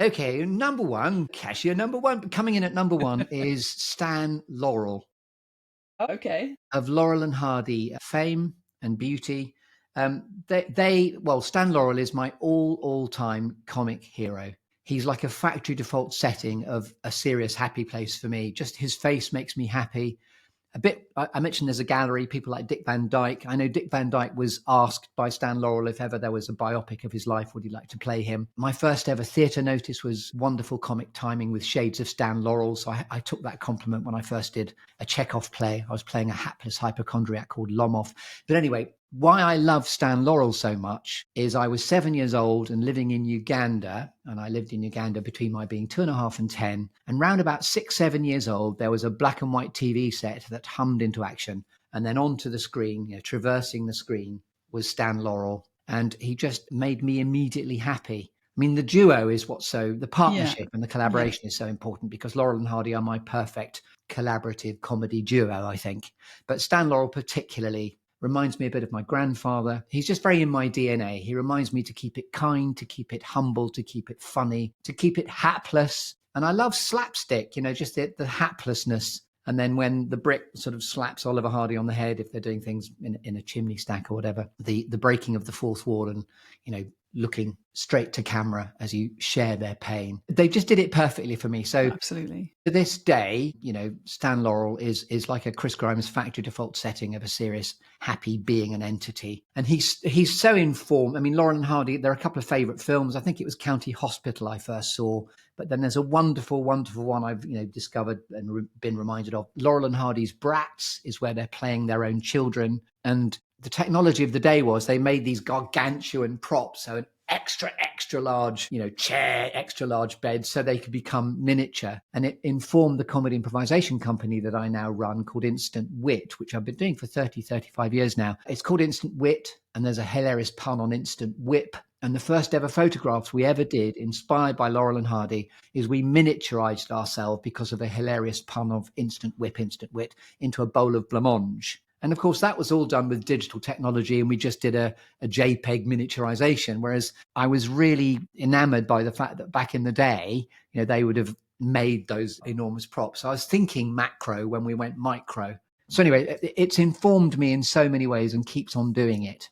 Okay, number one, cashier number one. Coming in at number one is Stan Laurel Okay. of Laurel and Hardy fame and beauty. Well, Stan Laurel is my all-time comic hero. He's like a factory default setting of a serious happy place for me. Just his face makes me happy. I mentioned there's a gallery, people like Dick Van Dyke. I know Dick Van Dyke was asked by Stan Laurel if ever there was a biopic of his life, would he like to play him? My first ever theatre notice was Wonderful Comic Timing with Shades of Stan Laurel. So I took that compliment when I first did a Chekhov play. I was playing a hapless hypochondriac called Lomov. But anyway, why I love Stan Laurel so much is I was 7 years old and living in Uganda, and I lived in Uganda between my being 2.5 and 10. And round about 6, 7 years old, there was a black and white TV set that hummed into action. And then onto the screen, traversing the screen, was Stan Laurel. And he just made me immediately happy. I mean, the duo is the Yeah. partnership and the Yeah. collaboration is so important because Laurel and Hardy are my perfect collaborative comedy duo, I think. But Stan Laurel particularly reminds me a bit of my grandfather. He's just very in my DNA. He reminds me to keep it kind, to keep it humble, to keep it funny, to keep it hapless. And I love slapstick, just the haplessness. And then when the brick sort of slaps Oliver Hardy on the head, if they're doing things in a chimney stack or whatever, the breaking of the fourth wall and, looking straight to camera as you share their pain. They just did it perfectly for me. So Absolutely. to this day, Stan Laurel is like a Chris Grimes factory default setting of a serious, happy being an entity. And he's so informed. I mean, Laurel and Hardy, there are a couple of favorite films. I think it was County Hospital I first saw, but then there's a wonderful, wonderful one I've, discovered and been reminded of. Laurel and Hardy's Brats is where they're playing their own children. And the technology of the day was they made these gargantuan props. So an extra large, chair, extra large bed, so they could become miniature. And it informed the comedy improvisation company that I now run called Instant Wit, which I've been doing for 35 years now. It's called Instant Wit, and there's a hilarious pun on Instant Whip. And the first ever photographs we ever did, inspired by Laurel and Hardy, is we miniaturized ourselves because of a hilarious pun of Instant Whip, Instant Wit, into a bowl of blancmange. And of course, that was all done with digital technology, and we just did a JPEG miniaturization. Whereas I was really enamored by the fact that back in the day, they would have made those enormous props. So I was thinking macro when we went micro. So anyway, it's informed me in so many ways and keeps on doing it.